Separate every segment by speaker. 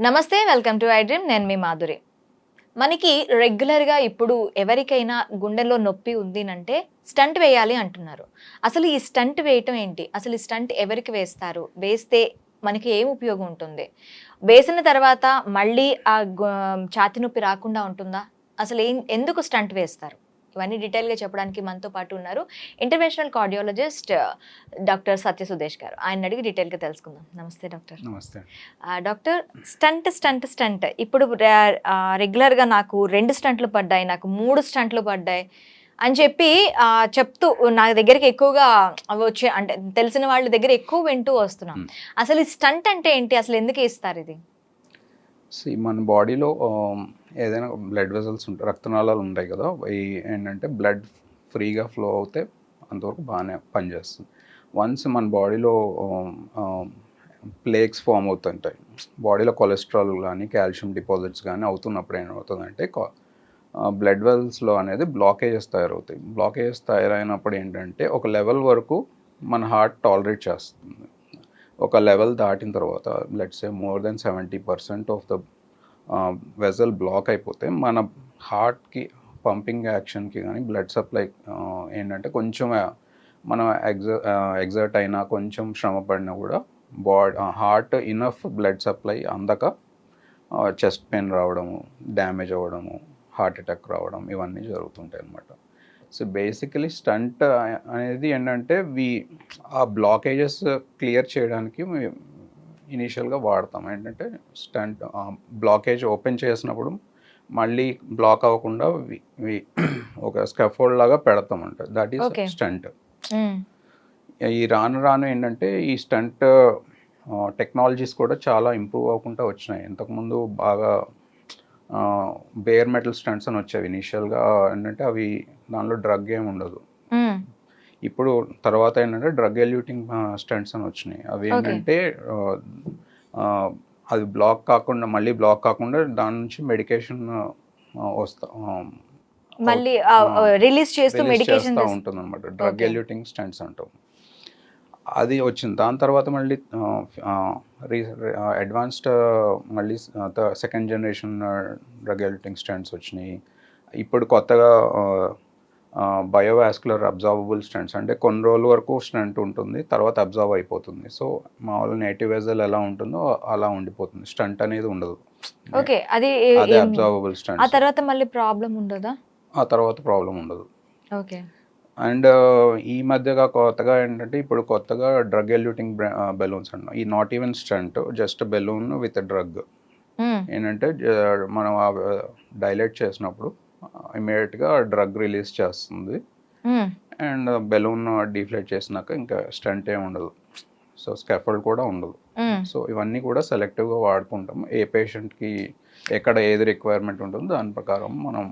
Speaker 1: నమస్తే, welcome to I dream. నేను మీ మాధురి. మనకి రెగ్యులర్గా ఇప్పుడు ఎవరికైనా గుండెలో నొప్పి ఉంది అంటే స్టంట్ వేయాలి అంటున్నారు. అసలు ఈ స్టంట్ వేయటం ఏంటి? అసలు ఈ స్టంట్ ఎవరికి వేస్తారు? వేస్తే మనకి ఏం ఉపయోగం ఉంటుంది? వేసిన తర్వాత మళ్ళీ ఛాతీ నొప్పి రాకుండా ఉంటుందా? అసలు ఎందుకు స్టంట్ వేస్తారు? ఇవన్నీ డీటెయిల్గా చెప్పడానికి మనతో పాటు ఉన్నారు ఇంటర్వెన్షనల్ కార్డియాలజిస్ట్ డాక్టర్ సత్య సుదేష్ గారు. ఆయన అడిగి డీటెయిల్గా తెలుసుకుందాం. నమస్తే డాక్టర్.
Speaker 2: నమస్తే.
Speaker 1: డాక్టర్, స్టంట్ ఇప్పుడు రెగ్యులర్గా నాకు 2 స్టంట్లు పడ్డాయి, నాకు 3 స్టంట్లు పడ్డాయి అని చెప్పి చెప్తూ నా దగ్గరికి ఎక్కువగా వచ్చే, అంటే తెలిసిన వాళ్ళ దగ్గర ఎక్కువ వింటూ వస్తున్నాం. అసలు ఈ స్టంట్ అంటే ఏంటి? అసలు ఎందుకు ఇస్తారు ఇది?
Speaker 2: మన బాడీలో ఏదైనా బ్లడ్ వెజల్స్ ఉంటాయి, రక్తనాళాలు ఉంటాయి కదా, అవి ఏంటంటే బ్లడ్ ఫ్రీగా ఫ్లో అవుతే అంతవరకు బాగానే పనిచేస్తుంది. వన్స్ మన బాడీలో ప్లేక్స్ ఫామ్ అవుతుంటాయి, బాడీలో కొలెస్ట్రాల్ కానీ కాల్షియం డిపాజిట్స్ కానీ అవుతున్నప్పుడు ఏమవుతుందంటే బ్లడ్ వెజల్స్లో అనేది బ్లాకేజెస్ తయారవుతాయి. బ్లాకేజెస్ తయారైనప్పుడు ఏంటంటే ఒక లెవెల్ వరకు మన హార్ట్ టాలరేట్ చేస్తుంది. ఒక లెవెల్ దాటిన తర్వాత let's say more than 70% of the vessel black అయిపోతే మన హార్ట్కి పంపింగ్ యాక్షన్కి కానీ బ్లడ్ సప్లై ఏంటంటే కొంచెం మనం ఎగ్జర్ట్ అయినా కొంచెం శ్రమ పడినా కూడా హార్ట్ ఇనఫ్ బ్లడ్ సప్లై అందక చెస్ట్ పెయిన్ రావడము, డ్యామేజ్ అవ్వడము, హార్ట్ అటాక్ రావడం, ఇవన్నీ జరుగుతుంటాయి అన్నమాట. సో బేసికలీ స్టంట్ అనేది ఏంటంటే ఆ బ్లాకేజెస్ క్లియర్ చేయడానికి ఇనీషియల్గా వాడతాం. ఏంటంటే స్టంట్ బ్లాకేజ్ ఓపెన్ చేసినప్పుడు మళ్ళీ బ్లాక్ అవ్వకుండా ఒక స్కాఫోల్డ్ లాగా పెడతామంట. That is stunt. ఈ రాను ఏంటంటే ఈ స్టంట్ టెక్నాలజీస్ కూడా చాలా ఇంప్రూవ్ అవ్వకుండా వచ్చినాయి. ఇంతకుముందు బాగా బేర్ మెటల్ స్టంట్స్ అని వచ్చేవి. ఇనీషియల్గా ఏంటంటే అవి దానిలో డ్రగ్ ఏమి ఉండదు. ఇప్పుడు తర్వాత ఏంటంటే డ్రగ్ ఎల్యూటింగ్ స్టంట్స్ అని వచ్చినాయి. అవి ఏంటంటే అది మళ్ళీ బ్లాక్ కాకుండా దాని నుంచి మెడికేషన్
Speaker 1: మళ్ళీ రిలీజ్ చేస్తూ
Speaker 2: ఉంటుంది అనమాట. డ్రగ్ ఎల్యూటింగ్ స్టంట్స్ అంటాం. అది వచ్చింది. దాని తర్వాత మళ్ళీ అడ్వాన్స్డ్ మళ్ళీ second generation drug eluting stents వచ్చినాయి. ఇప్పుడు కొత్తగా బయోవాస్కులర్ అబ్జార్బబుల్ స్టంట్స్, అంటే కొన్ని రోజుల వరకు స్టంట్ ఉంటుంది, తర్వాత అబ్జార్బ్ అయిపోతుంది. సో మామూలు నేటివ్ వెజల్ ఎలా ఉంటుందో అలా ఉండిపోతుంది, స్టంట్ అనేది ఉండదు.
Speaker 1: ఓకే, అదే
Speaker 2: అబ్జార్బబుల్ స్టంట్.
Speaker 1: ఆ తర్వాత మళ్ళీ ప్రాబ్లం ఉండదా?
Speaker 2: ఆ తర్వాత ప్రాబ్లం ఉండదు.
Speaker 1: ఓకే.
Speaker 2: అండ్ ఈ మధ్యగా కొత్తగా ఏంటంటే ఇప్పుడు కొత్తగా డ్రగ్ ఎల్యూటింగ్ బెలూన్స్ అన్న, ఈ not even stent, just balloon with drug. ఏంటంటే మనం డైలేట్ చేసినప్పుడు ఇమీడియట్గా డ్రగ్ రిలీజ్ చేస్తుంది అండ్ బెలూన్ డీఫ్లేట్ చేసినాక ఇంకా స్టంట్ ఏమి ఉండదు. సో స్కాఫోల్డ్ కూడా ఉండదు. సో ఇవన్నీ కూడా సెలెక్టివ్గా వాడుకుంటాం. ఏ పేషెంట్కి ఎక్కడ ఏది రిక్వైర్మెంట్ ఉంటుందో దాని ప్రకారం మనం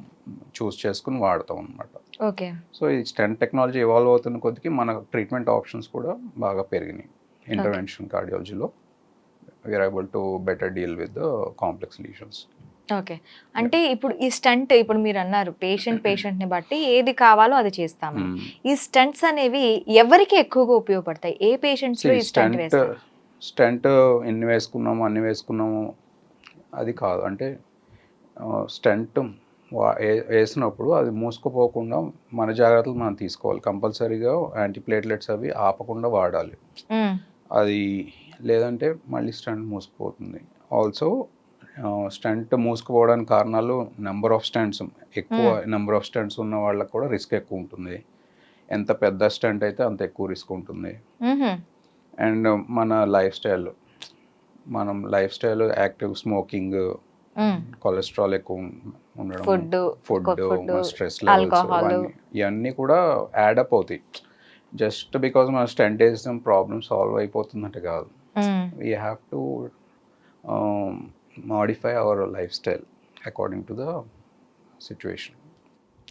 Speaker 2: చూస్ చేసుకుని వాడతాం అన్నమాట.
Speaker 1: ఓకే.
Speaker 2: సో ఈ స్టంట్ టెక్నాలజీ ఇవాల్వ్ అవుతున్న కొద్దికి మన ట్రీట్మెంట్ ఆప్షన్స్ కూడా బాగా పెరిగినాయి. ఇంటర్వెన్షన్ కార్డియాలజీలో we are able to better deal with the complex lesions.
Speaker 1: Okay. అంటే ఇప్పుడు ఈ స్టంట్, ఇప్పుడు మీరు అన్నారు పేషెంట్ని బట్టి ఏది కావాలో అది చేస్తాము. ఈ స్టంట్స్ అనేవి ఎవరికి ఎక్కువగా ఉపయోగపడతాయి? ఏ పేషెంట్స్లో ఈ స్టంట్ వేస్తారు?
Speaker 2: స్టంట్ అన్ని వేసుకున్నాము అది కాదు. అంటే స్టంట్ వేసినప్పుడు అది మూసుకుపోకుండా మన జాగ్రత్తలు మనం తీసుకోవాలి. కంపల్సరీగా యాంటీప్లేట్లెట్స్ అవి ఆపకుండా వాడాలి. అది లేదంటే మళ్ళీ స్టంట్ మూసుకుపోతుంది. ఆల్సో స్టంట్ మూసుకుపోవడానికి కారణాలు నెంబర్ ఆఫ్ స్టంట్స్, ఎక్కువ నెంబర్ ఆఫ్ స్టంట్స్ ఉన్న వాళ్ళకి కూడా రిస్క్ ఎక్కువ ఉంటుంది. ఎంత పెద్ద స్టంట్ అయితే అంత ఎక్కువ రిస్క్ ఉంటుంది. అండ్ మన life style active smoking, cholesterol ఎక్కువ ఉండడం, ఫుడ్, స్ట్రెస్ లెవెల్స్, ఇవన్నీ కూడా యాడప్ అవుతాయి. జస్ట్ బికాజ్ మన స్టంట్ వేసిన ప్రాబ్లమ్ సాల్వ్ అయిపోతుందంటే కాదు. We have to modify our lifestyle according to the situation.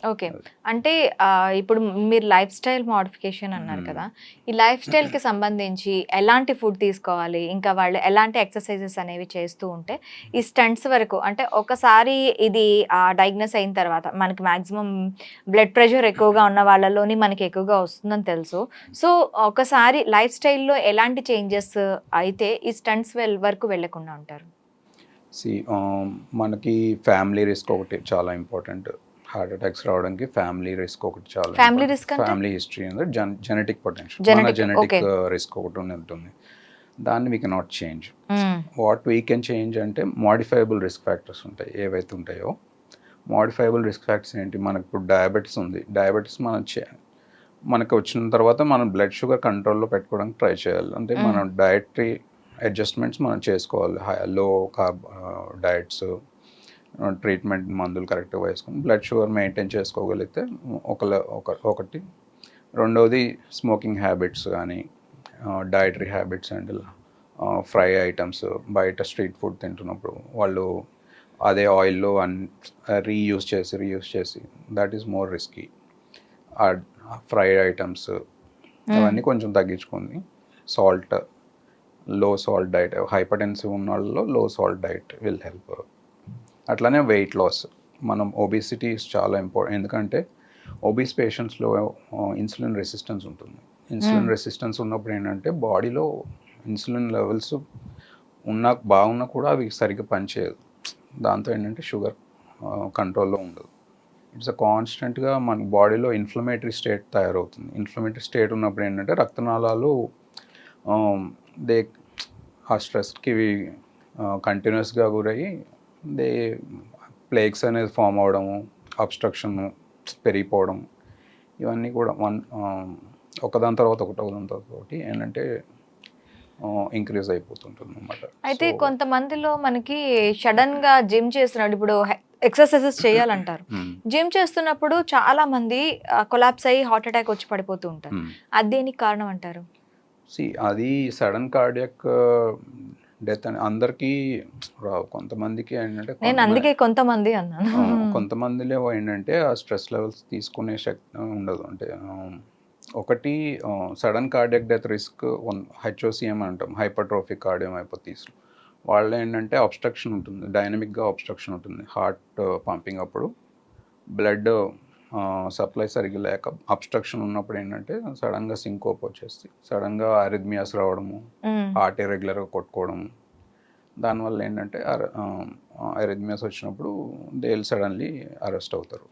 Speaker 1: Okay. అంటే ఇప్పుడు మీరు లైఫ్ స్టైల్ మోడిఫికేషన్ అన్నారు కదా, ఈ లైఫ్ స్టైల్కి సంబంధించి ఎలాంటి ఫుడ్ తీసుకోవాలి, ఇంకా వాళ్ళు ఎలాంటి ఎక్సర్సైజెస్ అనేవి చేస్తూ ఉంటే ఈ స్టంట్స్ వరకు, అంటే ఒకసారి ఇది డయాగ్నోస్ అయిన తర్వాత మనకి మ్యాక్సిమం బ్లడ్ ప్రెషర్ ఎక్కువగా ఉన్న వాళ్ళలోని మనకి ఎక్కువగా వస్తుందని తెలుసు. సో ఒకసారి లైఫ్ స్టైల్లో ఎలాంటి చేంజెస్ అయితే ఈ స్టంట్స్ వరకు వెళ్ళకుండా ఉంటారు?
Speaker 2: సి మనకి ఫ్యామిలీ రిస్క్ ఒకటి చాలా ఇంపార్టెంట్. హార్ట్ అటాక్స్ రావడానికి ఫ్యామిలీ రిస్క్ ఒకటి చాలా
Speaker 1: ఫ్యామిలీ రిస్క్ అంటే
Speaker 2: ఫ్యామిలీ హిస్టరీ అంటే జెనెటిక్ పొటెన్షియల్, మన
Speaker 1: Genetic,
Speaker 2: జెనెటిక్
Speaker 1: okay.
Speaker 2: రిస్క్ ఒకటి ఉంటుంది. దాన్ని we cannot change. What we can change అంటే మోడిఫైబుల్ రిస్క్ ఫ్యాక్టర్స్ ఉంటాయి ఏవైతే ఉంటాయో. మోడిఫైబుల్ రిస్క్ ఫ్యాక్టర్స్ ఏంటి, మనకు ఇప్పుడు డయాబెటీస్ ఉంది. డయాబెటీస్ మనకు వచ్చిన తర్వాత మనం బ్లడ్ షుగర్ కంట్రోల్లో పెట్టుకోవడానికి ట్రై చేయాలి. అంటే మనం డయటరీ అడ్జస్ట్మెంట్స్ మనం చేసుకోవాలి. లో కార్బ్ డయట్స్, ట్రీట్మెంట్, మందులు కరెక్ట్గా వేసుకొని బ్లడ్ షుగర్ మెయింటైన్ చేసుకోగలిగితే ఒకటి. రెండవది స్మోకింగ్ హ్యాబిట్స్ కానీ, dietary habits and fry items, బయట స్ట్రీట్ ఫుడ్ తింటున్నప్పుడు వాళ్ళు అదే ఆయిల్లో రీయూజ్ చేసి that is more risky. Fry items అవన్నీ కొంచెం తగ్గించుకొని సాల్ట్, లో సాల్ట్ డైట్, హైపర్టెన్సివ్ ఉన్న వాళ్ళలో లో సాల్ట్ డైట్ విల్ హెల్ప్. అట్లానే వెయిట్ లాస్, మనం ఒబిసిటీ చాలా ఇంపార్టెంట్. ఎందుకంటే ఒబీస్ పేషెంట్స్లో ఇన్సులిన్ రెసిస్టెన్స్ ఉంటుంది. ఇన్సులిన్ రెసిస్టెన్స్ ఉన్నప్పుడు ఏంటంటే బాడీలో ఇన్సులిన్ లెవెల్స్ బాగున్నా కూడా అవి సరిగ్గా పనిచేయదు. దాంతో ఏంటంటే షుగర్ కంట్రోల్లో ఉండదు. ఇట్స్ కాన్స్టెంట్గా మన బాడీలో ఇన్ఫ్లమేటరీ స్టేట్ తయారవుతుంది. ఇన్ఫ్లమేటరీ స్టేట్ ఉన్నప్పుడు ఏంటంటే రక్తనాళాలు దే ఆ స్ట్రెస్కి కంటిన్యూస్గా గురయ్యి దే ప్లేక్స్ అనేది ఫామ్ అవడము, అబ్స్ట్రక్షన్ పెరిగిపోవడం, ఇవన్నీ కూడా ఒకదాని తర్వాత ఒకటి ఏంటంటే ఇంక్రీజ్ అయిపోతుంటుంది అన్నమాట.
Speaker 1: అయితే కొంతమందిలో మనకి సడన్ గా జిమ్ చేస్తున్నాడు, ఇప్పుడు ఎక్సర్సైజెస్ చేయాలంటారు, జిమ్ చేస్తున్నప్పుడు చాలా మంది కొలాప్స్ అయ్యి హార్ట్ అటాక్ వచ్చి పడిపోతూ ఉంటారు. అది దేనికి కారణం అంటారు?
Speaker 2: అది సడన్ కార్డియక్ డెత్ అని అందరికీ రావు. కొంతమందికి ఏంటంటే
Speaker 1: నేను అందుకే కొంతమంది అన్నాను.
Speaker 2: కొంతమందిలో ఏంటంటే ఆ స్ట్రెస్ లెవెల్స్ తీసుకునే శక్తి ఉండదు. అంటే ఒకటి sudden cardiac death risk HOCM అంటాం, హైపర్ట్రోఫిక్ కార్డియోమైపోతీస్. వాళ్ళు ఏంటంటే అబ్స్ట్రక్షన్ ఉంటుంది, డైనమిక్గా అబ్స్ట్రక్షన్ ఉంటుంది. హార్ట్ పంపింగ్ అప్పుడు బ్లడ్ సప్లై సరిగ్గా లేక అబ్స్ట్రక్షన్ ఉన్నప్పుడు ఏంటంటే సడన్గా సింకోప్ వచ్చేసి సడన్గా అరిథ్మియాస్ రావడము, హార్ట్ ఇర్రెగ్యులర్గా కొట్టుకోవడము. దానివల్ల ఏంటంటే అరిథ్మియాస్ వచ్చినప్పుడు దే విల్ సడన్లీ అరెస్ట్ అవుతారు.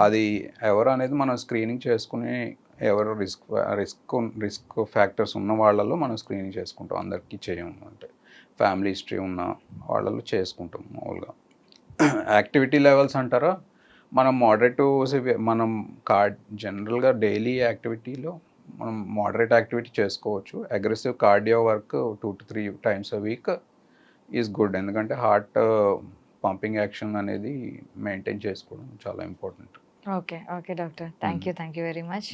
Speaker 2: అది ఎవరు అనేది మనం స్క్రీనింగ్ చేసుకుని, ఎవరు రిస్క్ ఫ్యాక్టర్స్ ఉన్న వాళ్ళలో మనం స్క్రీనింగ్ చేసుకుంటాం. అందరికీ చేయము, అంటే ఫ్యామిలీ హిస్టరీ ఉన్న వాళ్ళలో చేసుకుంటాం మామూలుగా. యాక్టివిటీ లెవెల్స్ అంటారా, మనం మోడరేట్ టు సివియర్, మనం జనరల్గా డైలీ యాక్టివిటీలో మనం మోడరేట్ యాక్టివిటీ చేసుకోవచ్చు. Aggressive cardio work 2 to 3 times a week is good. ఎందుకంటే హార్ట్ పంపింగ్ యాక్షన్ అనేది మెయింటైన్ చేసుకోవడం చాలా important.
Speaker 1: Okay doctor, thank you very much.